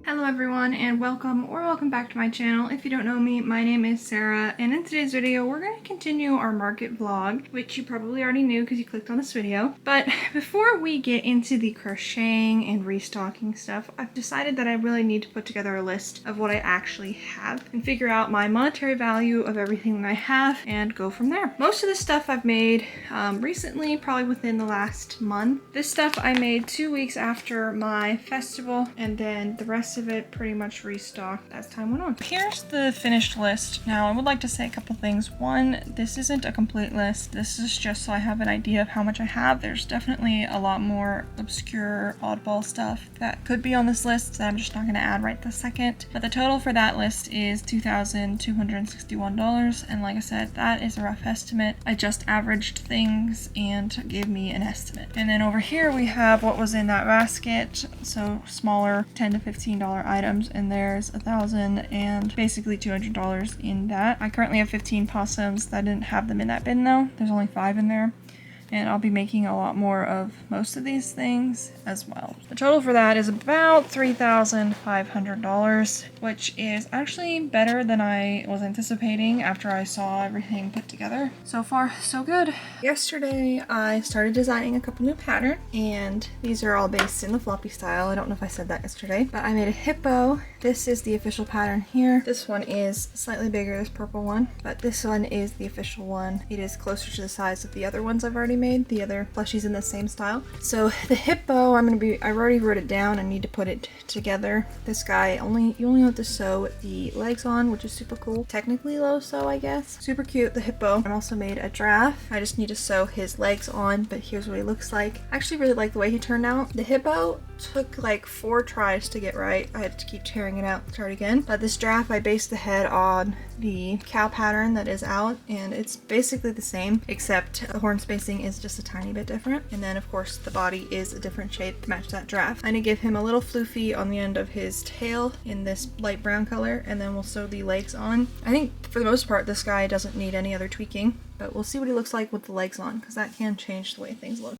Hello everyone and welcome back to my channel. If you don't know me, my name is Sarah, and in today's video we're going to continue our market vlog, which you probably already knew because you clicked on this video. But before we get into the crocheting and restocking stuff, I've decided that I really need to put together a list of what I actually have and figure out my monetary value of everything that I have and go from there. Most of the stuff I've made recently, probably within the last month. This stuff I made 2 weeks after my festival, and then the rest of it pretty much restocked as time went on. Here's the finished list. Now I would like to say a couple things. One, this isn't a complete list. This is just so I have an idea of how much I have. There's definitely a lot more obscure oddball stuff that could be on this list that I'm just not going to add right this second. But the total for that list is $2,261, and like I said, that is a rough estimate. I just averaged things and gave me an estimate. And then over here we have what was in that basket, so smaller $10 to $15 items, and there's $1,000 and basically $200 in that. I currently have 15 possums. I didn't have them in that bin though. There's only 5 in there. And I'll be making a lot more of most of these things as well. The total for that is about $3,500, which is actually better than I was anticipating after I saw everything put together. So far, so good. Yesterday, I started designing a couple new patterns, and these are all based in the floppy style. I don't know if I said that yesterday, but I made a hippo. This is the official pattern here. This one is slightly bigger, this purple one, but this one is the official one. It is closer to the size of the other ones I've already made, the other plushies in the same style. So the hippo, I already wrote it down. I need to put it together. This guy, you only have to sew the legs on, which is super cool. Technically low sew, I guess. Super cute, the hippo. I also made a giraffe. I just need to sew his legs on, but here's what he looks like. I actually really like the way he turned out. The hippo took like 4 tries to get right. I had to keep tearing it out, start again. But this giraffe, I based the head on the cow pattern that is out, and it's basically the same, except the horn spacing is just a tiny bit different. And then of course the body is a different shape to match that giraffe. I'm gonna give him a little floofy on the end of his tail in this light brown color, and then we'll sew the legs on. I think for the most part this guy doesn't need any other tweaking, but we'll see what he looks like with the legs on, because that can change the way things look.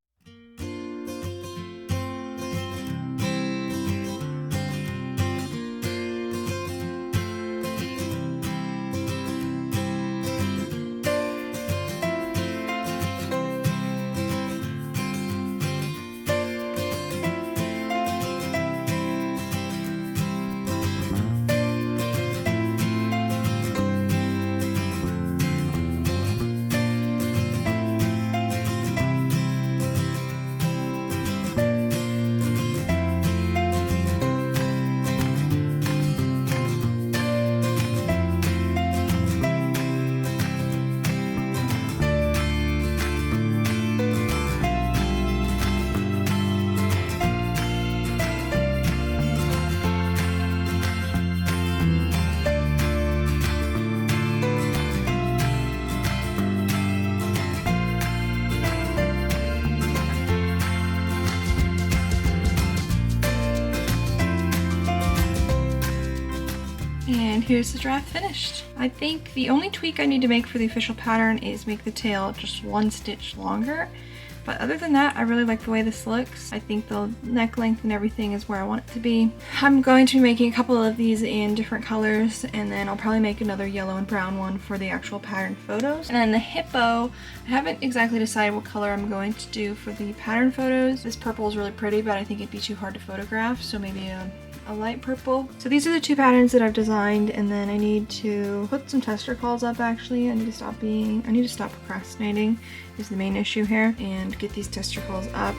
And here's the giraffe finished. I think the only tweak I need to make for the official pattern is make the tail just 1 stitch longer. But other than that, I really like the way this looks. I think the neck length and everything is where I want it to be. I'm going to be making a couple of these in different colors, and then I'll probably make another yellow and brown one for the actual pattern photos. And then the hippo, I haven't exactly decided what color I'm going to do for the pattern photos. This purple is really pretty, but I think it'd be too hard to photograph, so maybe a light purple. So these are the 2 patterns that I've designed, and then I need to put some tester calls up. Actually, I need to stop procrastinating is the main issue here, and get these tester calls up.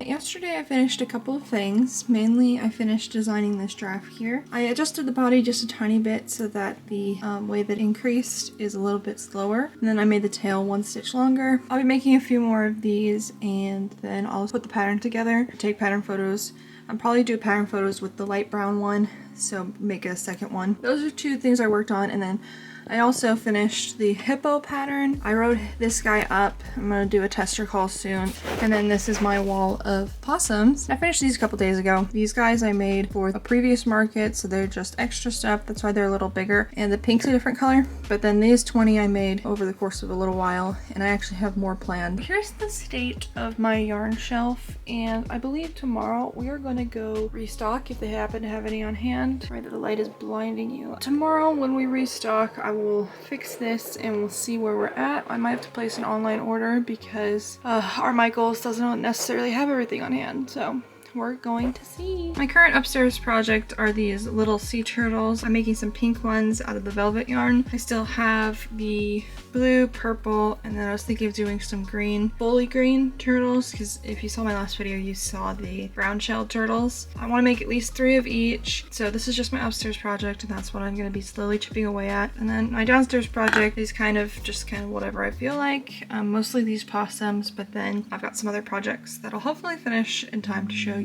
Yesterday I finished a couple of things. Mainly I finished designing this giraffe here. I adjusted the body just a tiny bit so that the way that increased is a little bit slower. And then I made the tail 1 stitch longer. I'll be making a few more of these, and then I'll put the pattern together, take pattern photos. I'll probably do pattern photos with the light brown one, so make a second one. Those are 2 things I worked on, and then I also finished the hippo pattern. I wrote this guy up. I'm gonna do a tester call soon. And then this is my wall of possums. I finished these a couple days ago. These guys I made for a previous market, so they're just extra stuff. That's why they're a little bigger. And the pink's a different color. But then these 20 I made over the course of a little while, and I actually have more planned. Here's the state of my yarn shelf, and I believe tomorrow we are gonna go restock if they happen to have any on hand. Right, the light is blinding you. Tomorrow when we restock, I will fix this and we'll see where we're at. I might have to place an online order because our Michaels doesn't necessarily have everything on hand, so we're going to see. My current upstairs project are these little sea turtles. I'm making some pink ones out of the velvet yarn. I still have the blue, purple, and then I was thinking of doing some green, fully green turtles, because if you saw my last video, you saw the brown shell turtles. I want to make at least 3 of each. So this is just my upstairs project, and that's what I'm going to be slowly chipping away at. And then my downstairs project is kind of whatever I feel like. Mostly these possums, but then I've got some other projects that I'll hopefully finish in time to show you.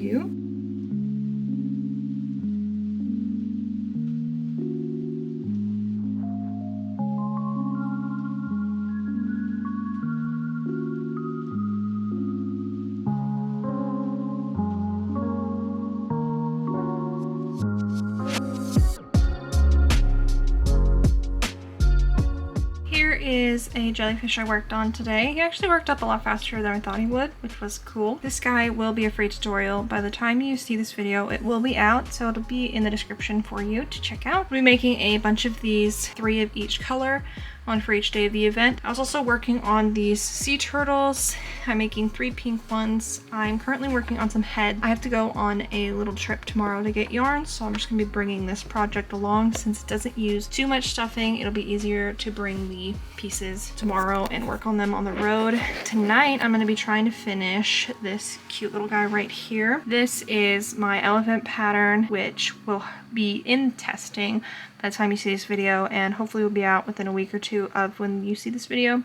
Is a jellyfish I worked on today. He actually worked up a lot faster than I thought he would, which was cool. This guy will be a free tutorial. By the time you see this video, it will be out, so it'll be in the description for you to check out. I'll be making a bunch of these, 3 of each color, one for each day of the event. I was also working on these sea turtles. I'm making 3 pink ones. I'm currently working on some heads. I have to go on a little trip tomorrow to get yarn, so I'm just gonna be bringing this project along. Since it doesn't use too much stuffing, it'll be easier to bring the pieces tomorrow and work on them on the road. Tonight, I'm gonna be trying to finish this cute little guy right here. This is my elephant pattern, which will be in testing by the time you see this video, and hopefully will be out within a week or 2 of when you see this video.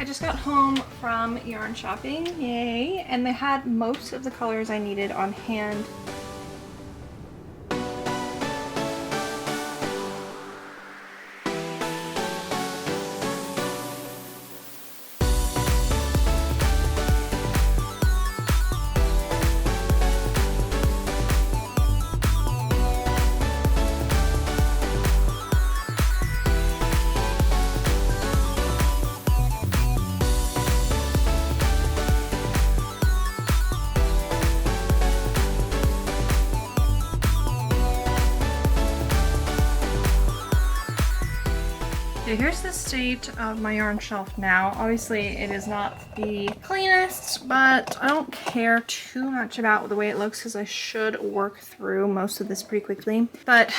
just got home from yarn shopping, yay, and they had most of the colors I needed on hand. Okay, here's the state of my yarn shelf now. Obviously, it is not the cleanest, but I don't care too much about the way it looks because I should work through most of this pretty quickly. But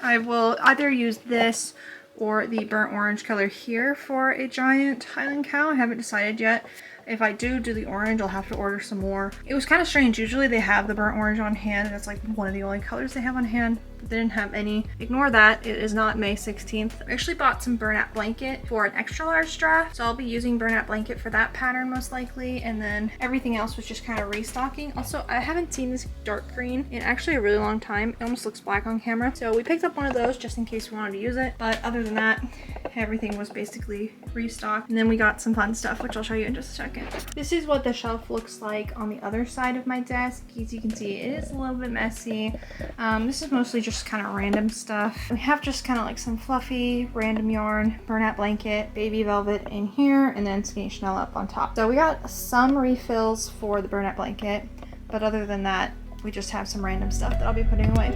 I will either use this or the burnt orange color here for a giant Highland cow. I haven't decided yet. If I do the orange, I'll have to order some more. It was kind of strange. Usually they have the burnt orange on hand, and it's like one of the only colors they have on hand. But they didn't have any. Ignore that. It is not May 16th. I actually bought some burlap blanket for an extra large draft, so I'll be using burlap blanket for that pattern most likely. And then everything else was just kind of restocking. Also, I haven't seen this dark green in actually a really long time. It almost looks black on camera. So we picked up one of those just in case we wanted to use it. But other than that, everything was basically restocked. And then we got some fun stuff, which I'll show you in just a second. This is what the shelf looks like on the other side of my desk. As you can see, it is a little bit messy. This is mostly just kind of random stuff. We have just kind of like some fluffy random yarn, burlap blanket, baby velvet in here, and then skinny Chanel up on top. So we got some refills for the burlap blanket, but other than that, we just have some random stuff that I'll be putting away.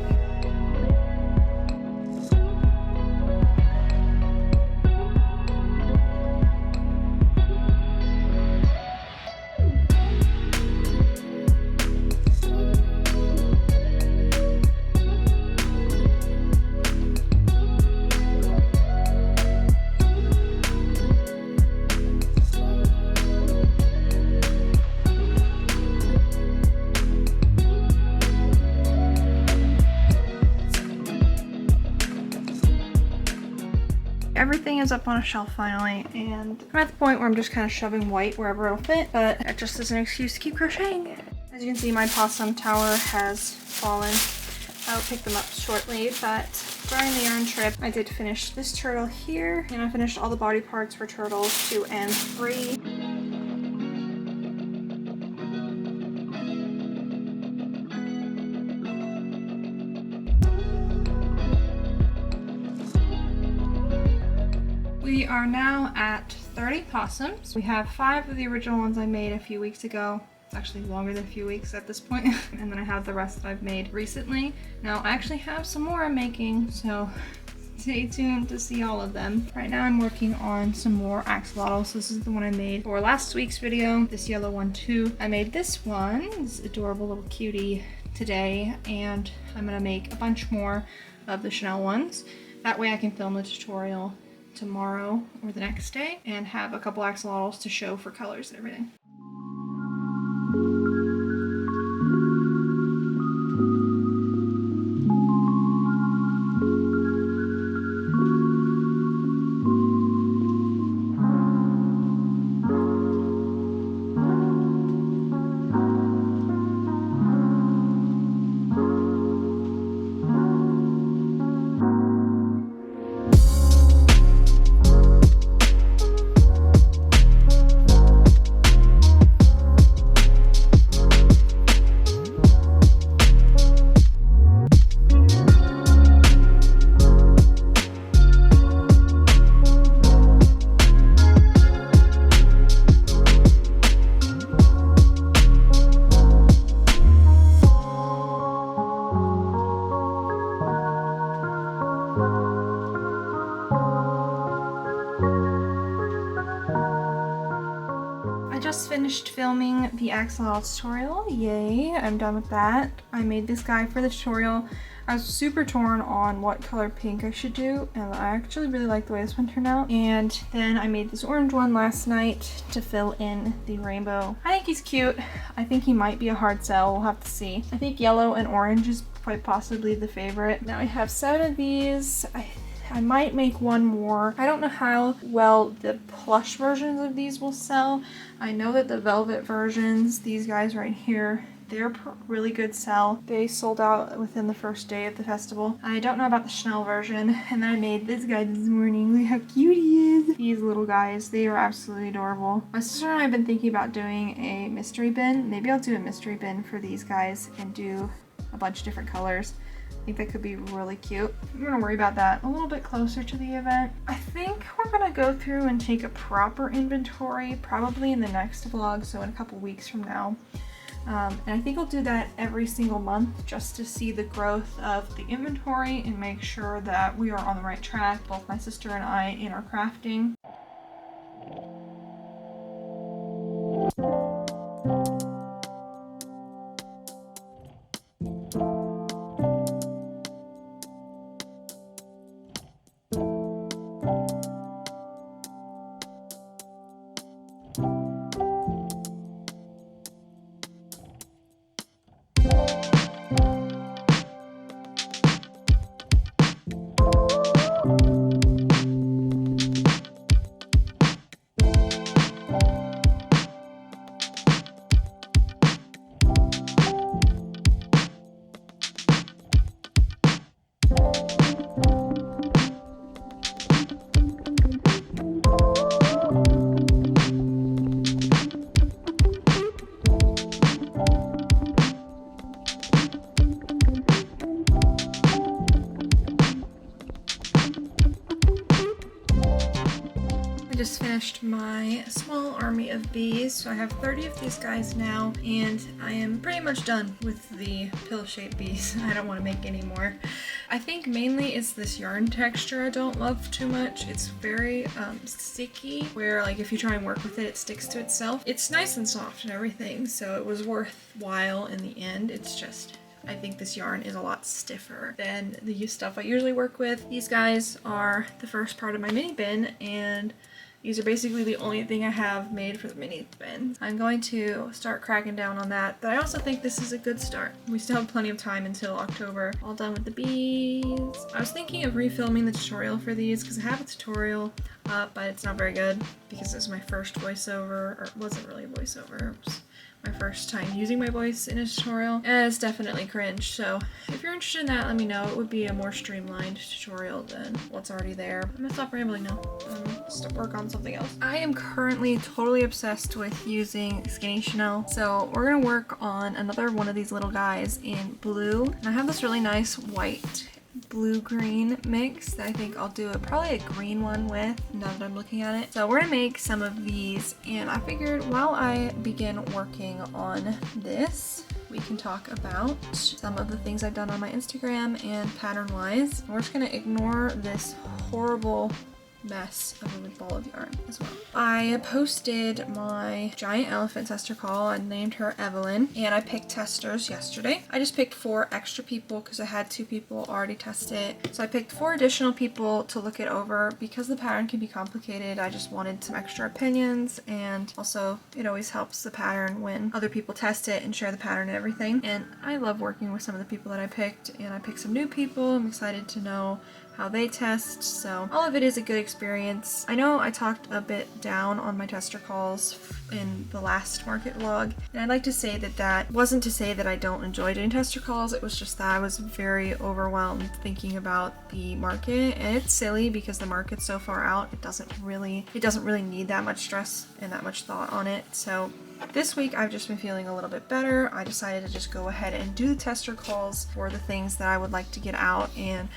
Everything is up on a shelf finally, and I'm at the point where I'm just kind of shoving white wherever it'll fit, but that just is an excuse to keep crocheting. As you can see, my possum tower has fallen. I'll pick them up shortly, but during the yarn trip, I did finish this turtle here, and I finished all the body parts for turtles 2 and 3. We are now at 30 possums. We have 5 of the original ones I made a few weeks ago. It's actually longer than a few weeks at this point. And then I have the rest that I've made recently. Now I actually have some more I'm making, so stay tuned to see all of them. Right now I'm working on some more axolotls. This is the one I made for last week's video. This yellow one too. I made this one, this adorable little cutie, today, and I'm gonna make a bunch more of the Chanel ones. That way I can film the tutorial tomorrow or the next day and have a couple axolotls to show for colors and everything. Finished filming the axolotl tutorial. Yay, I'm done with that. I made this guy for the tutorial. I was super torn on what color pink I should do, and I actually really like the way this one turned out. And then I made this orange one last night to fill in the rainbow. I think he's cute. I think he might be a hard sell. We'll have to see. I think yellow and orange is quite possibly the favorite. Now I have 7 of these. I might make one more. I don't know how well the plush versions of these will sell. I know that the velvet versions, these guys right here, they're really good sell. They sold out within the first day of the festival. I don't know about the Chanel version. And then I made this guy this morning. Look how cute he is. These little guys, they are absolutely adorable. My sister and I have been thinking about doing a mystery bin. Maybe I'll do a mystery bin for these guys and do a bunch of different colors. I think that could be really cute. I'm gonna worry about that a little bit closer to the event. I think we're gonna go through and take a proper inventory probably in the next vlog, so in a couple weeks from now. And I think I'll do that every single month just to see the growth of the inventory and make sure that we are on the right track, both my sister and I, in our crafting. Just finished my small army of bees, so I have 30 of these guys now, and I am pretty much done with the pill-shaped bees. I don't want to make any more. I think mainly it's this yarn texture I don't love too much. It's very sticky, where like if you try and work with it, it sticks to itself. It's nice and soft and everything, so it was worthwhile in the end. It's just, I think this yarn is a lot stiffer than the stuff I usually work with. These guys are the first part of my mini bin, and these are basically the only thing I have made for the mini bin. I'm going to start cracking down on that, but I also think this is a good start. We still have plenty of time until October. All done with the bees. I was thinking of refilming the tutorial for these because I have a tutorial up, but it's not very good because it was my first voiceover, or it wasn't really a voiceover. It was my first time using my voice in a tutorial, and it's definitely cringe. So if you're interested in that, let me know. It would be a more streamlined tutorial than what's already there. I'm gonna stop rambling now and work on something else. I am currently totally obsessed with using Skinny Chanel, so we're gonna work on another one of these little guys in blue, and I have this really nice white blue-green mix that I think I'll do probably a green one with, now that I'm looking at it. So we're gonna make some of these, and I figured while I begin working on this, we can talk about some of the things I've done on my Instagram and pattern-wise. We're just gonna ignore this horrible mess of a ball of yarn as well. I posted my giant elephant tester call. I named her Evelyn, and I picked testers yesterday. I just picked 4 extra people because I had 2 people already test it. So I picked 4 additional people to look it over because the pattern can be complicated. I just wanted some extra opinions, and also it always helps the pattern when other people test it and share the pattern and everything. And I love working with some of the people that I picked, and I picked some new people. I'm excited to know how they test, so all of it is a good experience. I know I talked a bit down on my tester calls in the last market vlog, and I'd like to say that that wasn't to say that I don't enjoy doing tester calls. It was just that I was very overwhelmed thinking about the market, and it's silly because the market's so far out. It doesn't really need that much stress and that much thought on it. So this week I've just been feeling a little bit better. I decided to just go ahead and do the tester calls for the things that I would like to get out and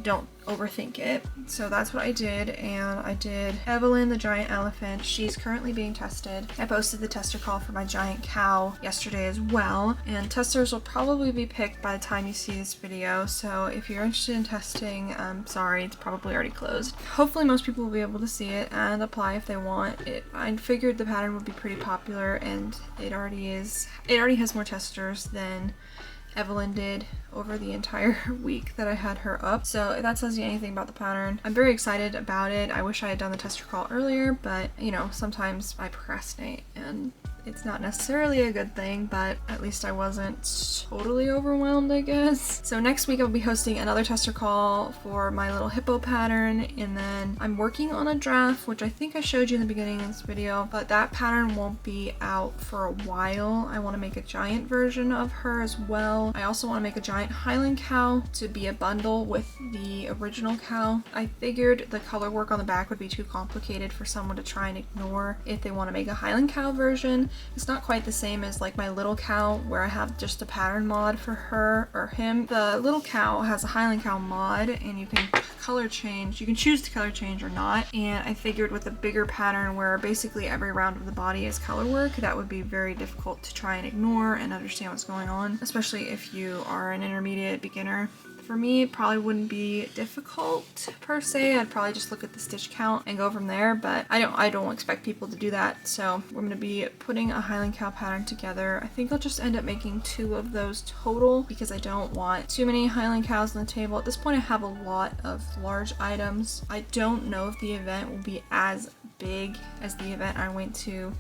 don't overthink it. So that's what I did, and I did Evelyn the giant elephant. She's currently being tested. I posted the tester call for my giant cow yesterday as well, and testers will probably be picked by the time you see this video. So if you're interested in testing, I'm sorry, it's probably already closed. Hopefully most people will be able to see it and apply if they want it. I figured the pattern would be pretty popular, and it already is. It already has more testers than Evelyn did over the entire week that I had her up. So if that tells you anything about the pattern, I'm very excited about it. I wish I had done the tester call earlier, but you know, sometimes I procrastinate and it's not necessarily a good thing, but at least I wasn't totally overwhelmed, I guess. So next week I'll be hosting another tester call for my little hippo pattern, and then I'm working on a draft, which I think I showed you in the beginning of this video, but that pattern won't be out for a while. I want to make a giant version of her as well. I also want to make a giant Highland cow to be a bundle with the original cow. I figured the color work on the back would be too complicated for someone to try and ignore if they want to make a Highland cow version. It's not quite the same as like my little cow where I have just a pattern mod for her or him. The little cow has a Highland cow mod and you can color change. You can choose to color change or not. And I figured with a bigger pattern where basically every round of the body is color work, that would be very difficult to try and ignore and understand what's going on, especially if you are an intermediate beginner. For me, it probably wouldn't be difficult per se. I'd probably just look at the stitch count and go from there, but I don't expect people to do that. So we're going to be putting a Highland cow pattern together. I think I'll just end up making 2 of those total because I don't want too many Highland cows on the table. At this point, I have a lot of large items. I don't know if the event will be as big as the event I went to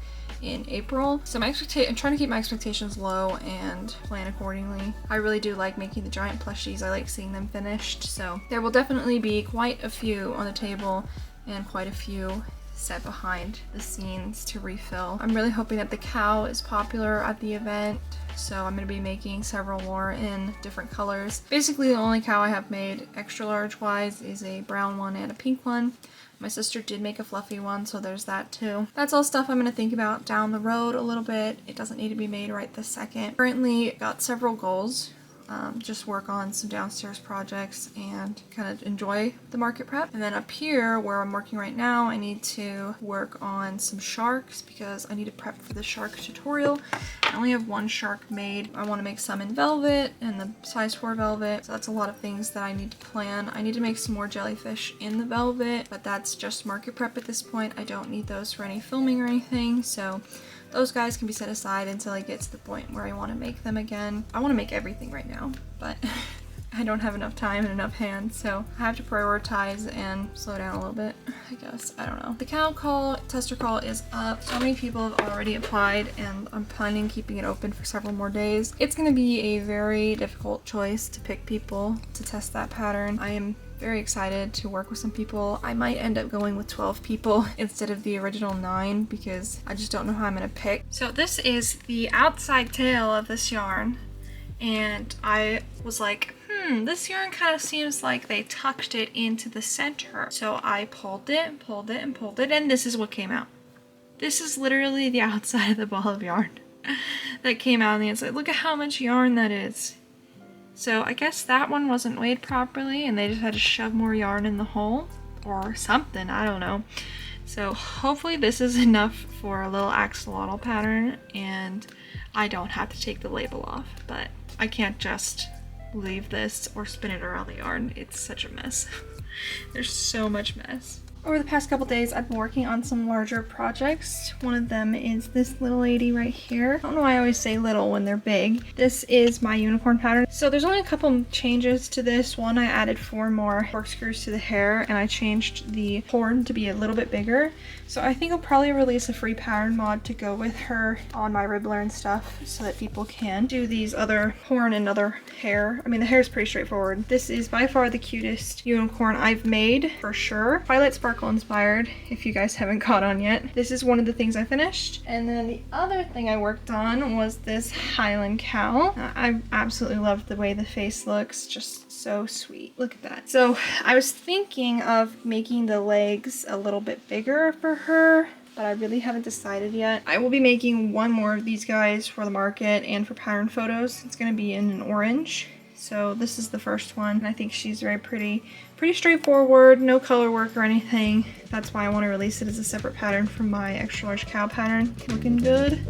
in April. So I'm trying to keep my expectations low and plan accordingly. I really do like making the giant plushies. I like seeing them finished. So there will definitely be quite a few on the table and quite a few set behind the scenes to refill. I'm really hoping that the cow is popular at the event. So I'm going to be making several more in different colors. Basically the only cow I have made extra large wise is a brown one and a pink one. My sister did make a fluffy one, so there's that too. That's all stuff I'm going to think about down the road a little bit. It doesn't need to be made right this second. Currently got several goals. Just work on some downstairs projects and kind of enjoy the market prep. And then up here where I'm working right now, I need to work on some sharks because I need to prep for the shark tutorial. I only have 1 shark made. I want to make some in velvet and the size 4 velvet. So that's a lot of things that I need to plan. I need to make some more jellyfish in the velvet, but that's just market prep at this point. I don't need those for any filming or anything. So those guys can be set aside until I get to the point where I want to make them again. I want to make everything right now, but I don't have enough time and enough hands, so I have to prioritize and slow down a little bit, I guess. I don't know. The cow call, tester call is up. So many people have already applied and I'm planning on keeping it open for several more days. It's going to be a very difficult choice to pick people to test that pattern. I am very excited to work with some people. I might end up going with 12 people instead of the original 9 because I just don't know how I'm gonna pick. So this is the outside tail of this yarn and I was like, this yarn kind of seems like they tucked it into the center. So I pulled it and pulled it and pulled it and this is what came out. This is literally the outside of the ball of yarn that came out on the inside. Look at how much yarn that is. So I guess that one wasn't weighed properly and they just had to shove more yarn in the hole or something, I don't know. So hopefully this is enough for a little axolotl pattern and I don't have to take the label off, but I can't just leave this or spin it around the yarn. It's such a mess. There's so much mess. Over the past couple days, I've been working on some larger projects. One of them is this little lady right here. I don't know why I always say little when they're big. This is my unicorn pattern. So there's only a couple changes to this. One, I added 4 more corkscrews to the hair and I changed the horn to be a little bit bigger. So I think I'll probably release a free pattern mod to go with her on my Ribbler and stuff so that people can do these other horn and other hair. I mean, the hair is pretty straightforward. This is by far the cutest unicorn I've made for sure. Twilight Sparkle inspired, if you guys haven't caught on yet. This is one of the things I finished. And then the other thing I worked on was this Highland cow. I absolutely loved the way the face looks, just so sweet. Look at that. So I was thinking of making the legs a little bit bigger for her, but I really haven't decided yet. I will be making 1 more of these guys for the market and for pattern photos. It's going to be in an orange. So this is the first one. I think she's very pretty straightforward, no color work or anything. That's why I want to release it as a separate pattern from my extra large cow pattern. Looking good.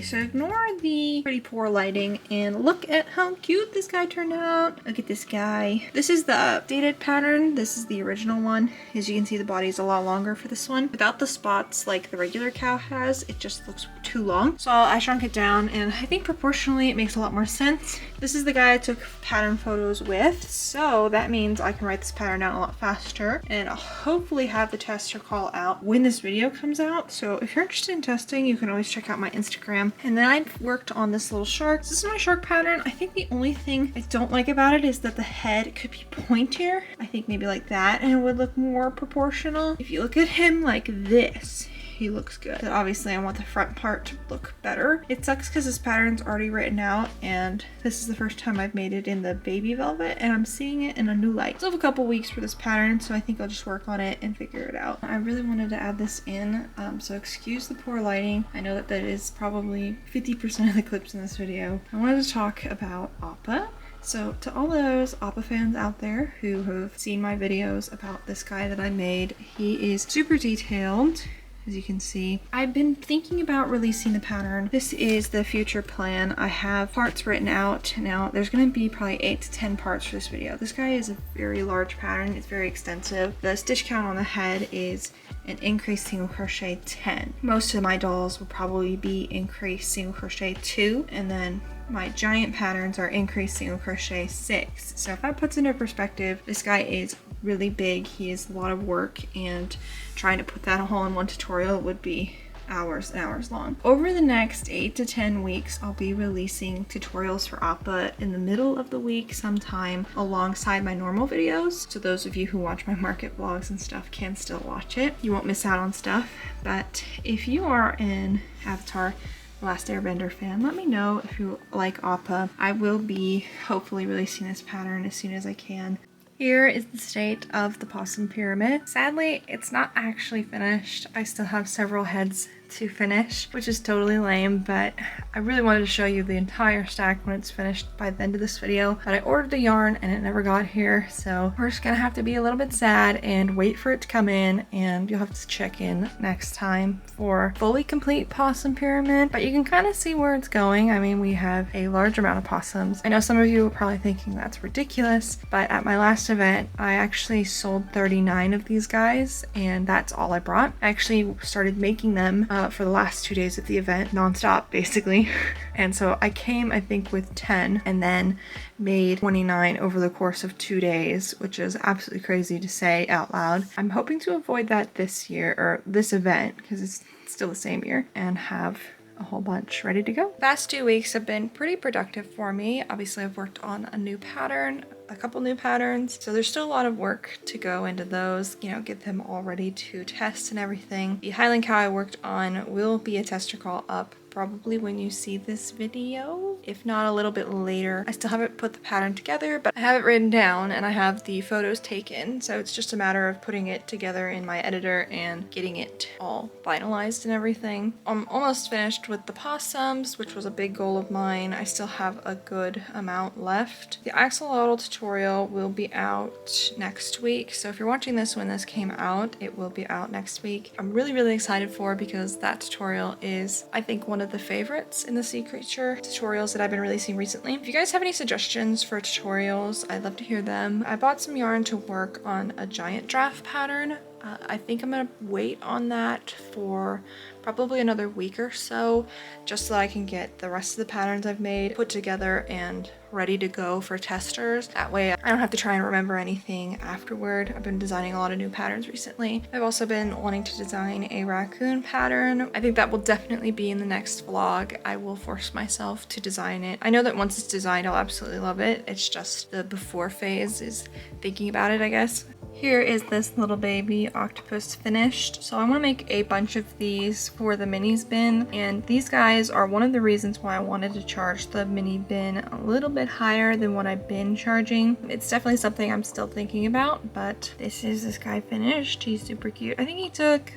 so ignore the pretty poor lighting and look at how cute this guy turned out. Look at this guy. This is the updated pattern. This is the original one. As you can see, the body is a lot longer for this one. Without the spots like the regular cow has, it just looks too long. So I shrunk it down, and I think proportionally it makes a lot more sense. This is the guy I took pattern photos with, so that means I can write this pattern out a lot faster, and I'll hopefully have the tester call out when this video comes out. So if you're interested in testing, you can always check out my Instagram. And then I worked on this little shark. This is my shark pattern. I think the only thing I don't like about it is that the head could be pointier. I think maybe like that, and it would look more proportional. If you look at him like this, he looks good. But obviously I want the front part to look better. It sucks because this pattern's already written out, and this is the first time I've made it in the baby velvet, and I'm seeing it in a new light. Still have a couple weeks for this pattern, so I think I'll just work on it and figure it out. I really wanted to add this in, so excuse the poor lighting. I know that is probably 50% of the clips in this video. I wanted to talk about Appa. So to all those Appa fans out there who have seen my videos about this guy that I made, he is super detailed. As you can see, I've been thinking about releasing the pattern. This is the future plan. I have parts written out. Now there's going to be probably 8 to 10 parts for this video. This guy is a very large pattern. It's very extensive. The stitch count on the head is an increased single crochet 10. Most of my dolls will probably be increased single crochet 2, and then my giant patterns are increased single crochet 6. So if that puts into perspective, this guy is really big. He is a lot of work, and trying to put that all in one tutorial would be hours and hours long. Over the next 8 to 10 weeks, I'll be releasing tutorials for Appa in the middle of the week sometime alongside my normal videos. So those of you who watch my market vlogs and stuff can still watch it. You won't miss out on stuff. But if you are an Avatar The Last Airbender fan, let me know if you like Appa. I will be hopefully releasing this pattern as soon as I can. Here is the state of the possum pyramid. Sadly, it's not actually finished. I still have several heads to finish, which is totally lame, but I really wanted to show you the entire stack when it's finished by the end of this video. But I ordered the yarn and it never got here, so we're just gonna have to be a little bit sad and wait for it to come in, and you'll have to check in next time for fully complete possum pyramid. But you can kind of see where it's going. I mean, we have a large amount of possums. I know some of you are probably thinking that's ridiculous, but at my last event, I actually sold 39 of these guys, and that's all I brought. I actually started making them for the last 2 days of the event, non-stop basically. And so I came, I think, with 10 and then made 29 over the course of 2 days, which is absolutely crazy to say out loud. I'm hoping to avoid that this year, or this event, because it's still the same year, and have a whole bunch ready to go. The past 2 weeks have been pretty productive for me. Obviously, I've worked on a new pattern, a couple new patterns, so there's still a lot of work to go into those, you know, get them all ready to test and everything. The Highland cow I worked on will be a tester call up probably when you see this video, if not a little bit later. I still haven't put the pattern together, but I have it written down and I have the photos taken, so it's just a matter of putting it together in my editor and getting it all finalized and everything. I'm almost finished with the possums, which was a big goal of mine. I still have a good amount left. The axolotl tutorial will be out next week, so if you're watching this when this came out, it will be out next week. I'm really excited for, because that tutorial is, I think, one of the favorites in the sea creature tutorials that I've been releasing recently. If you guys have any suggestions for tutorials, I'd love to hear them. I bought some yarn to work on a giant draft pattern. I think I'm gonna wait on that for probably another week or so, just so that I can get the rest of the patterns I've made put together and ready to go for testers. That way I don't have to try and remember anything afterward. I've been designing a lot of new patterns recently. I've also been wanting to design a raccoon pattern. I think that will definitely be in the next vlog. I will force myself to design it. I know that once it's designed, I'll absolutely love it. It's just the before phase is thinking about it, I guess. Here is this little baby octopus finished. So I want to make a bunch of these for the minis bin, and these guys are one of the reasons why I wanted to charge the mini bin a little bit higher than what I've been charging. It's definitely something I'm still thinking about, but this is this guy finished. He's super cute. I think he took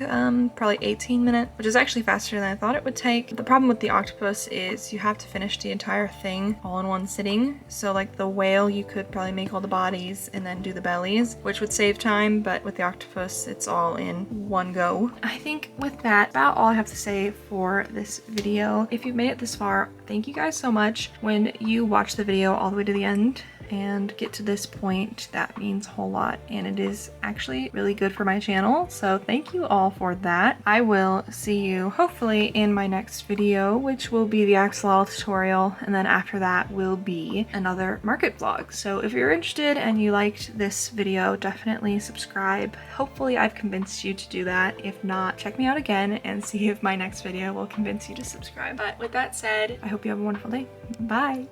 probably 18 minutes, which is actually faster than I thought it would take. The problem with the octopus is you have to finish the entire thing all in one sitting. So like the whale, you could probably make all the bodies and then do the bellies, which would save save time, but with the octopus, it's all in one go. I think with that, about all I have to say for this video. If you've made it this far, thank you guys so much. When you watch the video all the way to the end and get to this point, that means a whole lot, and it is actually really good for my channel, so thank you all for that. I will see you hopefully in my next video, which will be the axolotl tutorial, and then after that will be another market vlog. So if you're interested and you liked this video, definitely subscribe. Hopefully I've convinced you to do that. If not, check me out again and see if my next video will convince you to subscribe. But with that said, I hope you have a wonderful day. Bye!